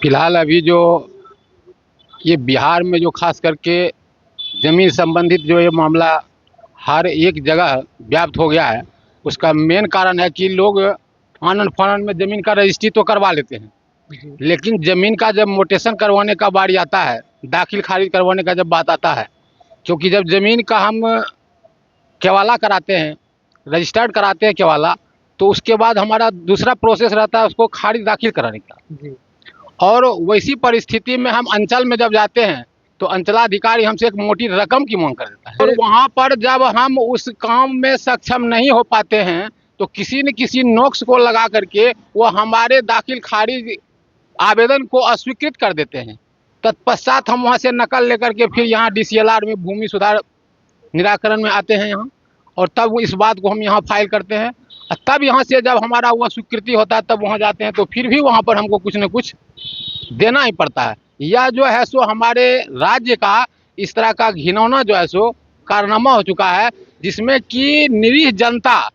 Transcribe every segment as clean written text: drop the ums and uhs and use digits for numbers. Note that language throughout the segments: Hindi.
फिलहाल अभी जो ये बिहार में जो खास करके ज़मीन संबंधित जो ये मामला हर एक जगह व्याप्त हो गया है, उसका मेन कारण है कि लोग आनन फानन में ज़मीन का रजिस्ट्री तो करवा लेते हैं, लेकिन ज़मीन का जब मोटेशन करवाने का बारी आता है, दाखिल खारिज करवाने का जब बात आता है, क्योंकि जब ज़मीन का हम केवाला कराते हैं, रजिस्टर्ड कराते हैं केवाला, तो उसके बाद हमारा दूसरा प्रोसेस रहता है उसको खारिज दाखिल कराने का। और वैसी परिस्थिति में हम अंचल में जब जाते हैं तो अंचलाधिकारी हमसे एक मोटी रकम की मांग कर देता है, और वहाँ पर जब हम उस काम में सक्षम नहीं हो पाते हैं तो किसी न किसी नोक्स को लगा करके वो हमारे दाखिल खारिज आवेदन को अस्वीकृत कर देते हैं। तत्पश्चात हम वहाँ से नकल लेकर के फिर यहाँ DCLR में भूमि सुधार निराकरण में आते हैं यहाँ, और तब इस बात को हम यहाँ फाइल करते हैं। तब यहाँ से जब हमारा वो स्वीकृति होता है तब वहाँ जाते हैं तो फिर भी वहाँ पर हमको कुछ न कुछ देना ही पड़ता है। यह जो है सो हमारे राज्य का इस तरह का घिनौना जो है सो कारनामा हो चुका है, जिसमें कि निरीह जनता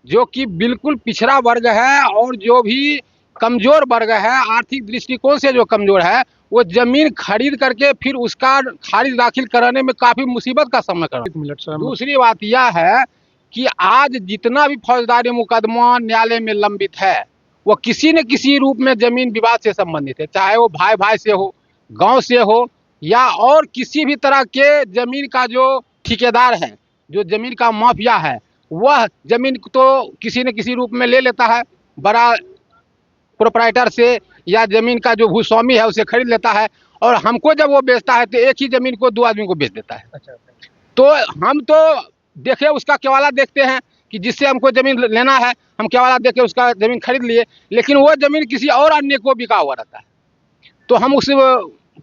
जो कि बिल्कुल पिछड़ा वर्ग है और जो भी कमज़ोर वर्ग है, आर्थिक दृष्टिकोण से जो कमज़ोर है, वो ज़मीन खरीद करके फिर उसका खारिज दाखिल कराने में काफ़ी मुसीबत का सामना कर रहा है। दूसरी बात यह है कि आज जितना भी फौजदारी मुकदमा न्यायालय में लंबित है, वो किसी न किसी रूप में ज़मीन विवाद से संबंधित है, चाहे वो भाई भाई से हो, गांव से हो, या और किसी भी तरह के ज़मीन का जो ठेकेदार है, जो ज़मीन का माफिया है, वह ज़मीन तो किसी न किसी रूप में ले लेता है, बड़ा प्रोप्राइटर से, या ज़मीन का जो भूस्वामी है उसे खरीद लेता है, और हमको जब वो बेचता है तो एक ही ज़मीन को दो आदमी को बेच देता है। तो हम तो देखे उसका केवाला देखते हैं कि जिससे हमको ज़मीन लेना है, हम केवाला देख के उसका ज़मीन खरीद लिए, लेकिन वो ज़मीन किसी और अन्य को बिका हुआ रहता है, तो हम उस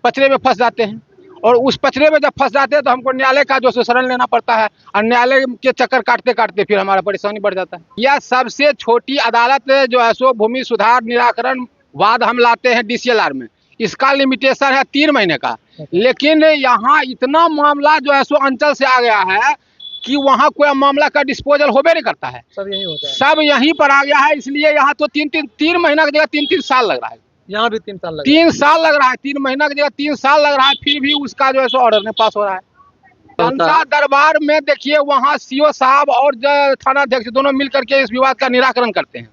पचड़े में फंस जाते हैं, और उस पचड़े में जब फंस जाते हैं तो हमको न्यायालय का जो शरण लेना पड़ता है, और न्यायालय के चक्कर काटते काटते फिर हमारा परेशानी बढ़ जाता है। यह सबसे छोटी अदालत जो है सो भूमि सुधार निराकरण वाद हम लाते हैं DCLR में, इसका लिमिटेशन है 3 महीने का, लेकिन यहाँ इतना मामला जो है सो अंचल से आ गया है कि वहाँ कोई मामला का डिस्पोजल होबे नहीं करता है, सब यही होता है, सब यहीं पर आ गया है। इसलिए यहाँ तो 3 महीना की जगह 3 साल लग रहा है, यहाँ भी 3 साल लगा। 3 साल लग रहा है, 3 महीना की जगह 3 साल लग रहा है, फिर भी उसका जो है सो ऑर्डर नहीं पास हो रहा है। जनता दरबार में देखिए वहाँ CO साहब और थाना अध्यक्ष दोनों मिल करके इस विवाद का निराकरण करते हैं,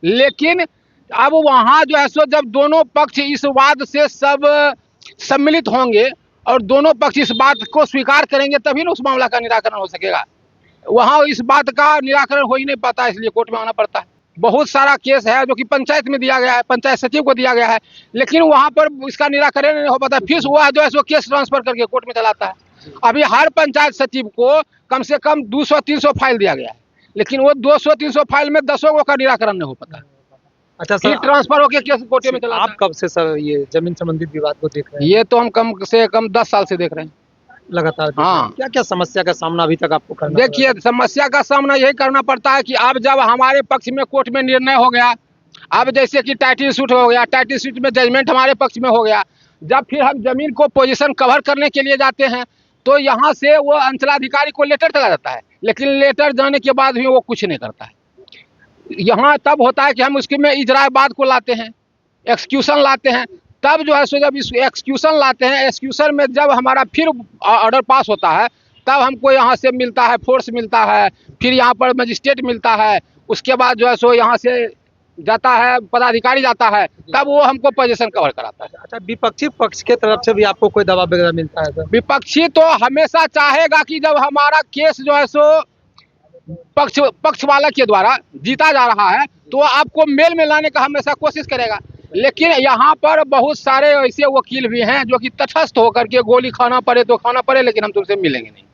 लेकिन अब वहाँ जो है सो जब दोनों पक्ष इस वाद से सब सम्मिलित होंगे और दोनों पक्ष इस बात को स्वीकार करेंगे तभी ना उस मामला का निराकरण हो सकेगा। वहाँ इस बात का निराकरण हो ही नहीं पाता, इसलिए कोर्ट में आना पड़ता है। बहुत सारा केस है जो कि पंचायत में दिया गया है, पंचायत सचिव को दिया गया है, लेकिन वहाँ पर इसका निराकरण नहीं हो पाता, फिर वह जो है सो केस ट्रांसफर करके कोर्ट में चलाता है। अभी हर पंचायत सचिव को कम से कम 200-300 फाइल दिया गया है, लेकिन वो 200-300 फाइल में 10 का निराकरण नहीं हो पाता। अच्छा सर, ट्रांसफर होकर केस कोर्ट में चला। आप कब से सर ये जमीन संबंधित विवाद को देख रहे हैं? ये तो हम कम से कम 10 साल से देख रहे हैं लगातार। हाँ। क्या क्या समस्या का सामना अभी तक आपको करना? देखिए, समस्या का सामना यही करना पड़ता है कि अब जब हमारे पक्ष में कोर्ट में निर्णय हो गया, अब जैसे कि टाइटल सूट हो गया, टाइटल सूट में जजमेंट हमारे पक्ष में हो गया, जब फिर हम जमीन को पोजीशन कवर करने के लिए जाते हैं तो यहाँ से वो अंचलाधिकारी को लेटर चला जाता है, लेकिन लेटर जाने के बाद भी वो कुछ नहीं करता है। यहाँ तब होता है कि हम उसके में इजराए बाद को लाते हैं, एक्सक्यूशन लाते हैं, तब जो है सो जब इस एक्सक्यूशन लाते हैं, एक्सक्यूशन में जब हमारा फिर ऑर्डर पास होता है तब हमको यहाँ से मिलता है, फोर्स मिलता है, फिर यहाँ पर मजिस्ट्रेट मिलता है, उसके बाद जो है सो यहाँ से जाता है पदाधिकारी जाता है, तब वो हमको पोजीशन कवर कराता है। अच्छा, विपक्षी पक्ष के तरफ से भी आपको कोई दबाव वगैरह मिलता है सर? विपक्षी तो हमेशा चाहेगा कि जब हमारा केस जो है सो पक्ष वाला के द्वारा जीता जा रहा है तो आपको मेल में लाने का हमेशा कोशिश करेगा, लेकिन यहाँ पर बहुत सारे ऐसे वकील भी हैं जो कि तटस्थ होकर के गोली खाना पड़े तो खाना पड़े, लेकिन हम तुमसे मिलेंगे नहीं।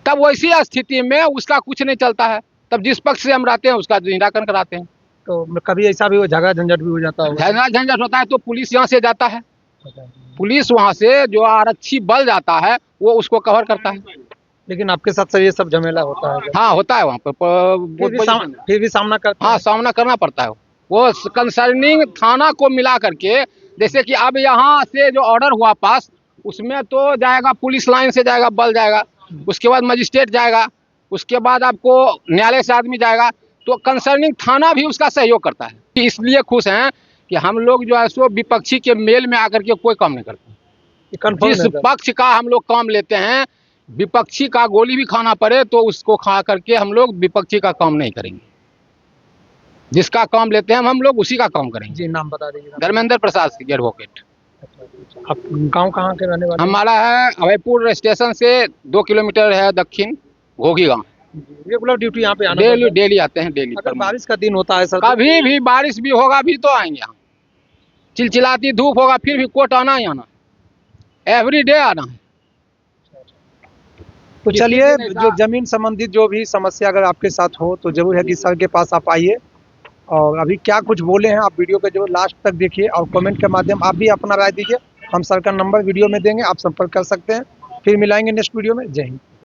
तब वैसी स्थिति में उसका कुछ नहीं चलता है, तब जिस पक्ष से हम रहते हैं उसका निराकरण कराते हैं। तो कभी ऐसा भी झगड़ा झंझट भी हो जाता है? झगड़ा झंझट होता है तो पुलिस यहाँ से जाता है, पुलिस वहाँ से जो आरक्षी बल जाता है वो उसको कवर करता है। लेकिन आपके साथ सर ये सब झमेला होता है? हाँ होता है वहाँ पर, फिर भी सामना करते हैं? हाँ सामना करना पड़ता है। वो कंसर्निंग थाना को मिला करके, जैसे कि अब यहाँ से जो ऑर्डर हुआ पास, उसमें तो जाएगा पुलिस लाइन से जाएगा, बल जाएगा, उसके बाद मजिस्ट्रेट जाएगा, उसके बाद आपको न्यायालय से आदमी जाएगा, तो कंसर्निंग थाना भी उसका सहयोग करता है। इसलिए खुश हैं कि हम लोग जो है सो विपक्षी के मेल में आकर के कोई काम नहीं करते। ये कंफर्म जिस है सर? पक्ष का हम लोग काम लेते हैं, विपक्षी का गोली भी खाना पड़े तो उसको खा करके हम लोग विपक्षी का काम नहीं करेंगे। जिसका काम लेते हैं हम लोग उसी का काम करेंगे। जी, नाम बता दीजिए। धर्मेंद्र प्रसाद सिंह, एडवोकेट। आप गांव कहाँ के रहने वाले हैं? हमारा है अभयपुर स्टेशन से 2 किलोमीटर है दक्षिण घोगी गांव। रेगुलर ड्यूटी यहाँ पे आना डेली पड़ता है? डेली आते हैं, डेली। अगर बारिश का दिन होता है सर तो कभी भी बारिश भी होगा भी तो आएंगे हम। चिलचिलाती धूप होगा फिर भी कोर्ट आना ही आना, एवरीडे आना है। तो किसी चलिए, दिन ऐसा- जो जमीन संबंधित जो भी समस्या अगर आपके साथ हो तो जरूर है कि सर के पास आप आइए। और अभी क्या कुछ बोले हैं आप वीडियो के जो लास्ट तक देखिए और कमेंट के माध्यम आप भी अपना राय दीजिए। हम सर का नंबर वीडियो में देंगे, आप संपर्क कर सकते हैं। फिर मिलाएंगे नेक्स्ट वीडियो में। जय हिंद।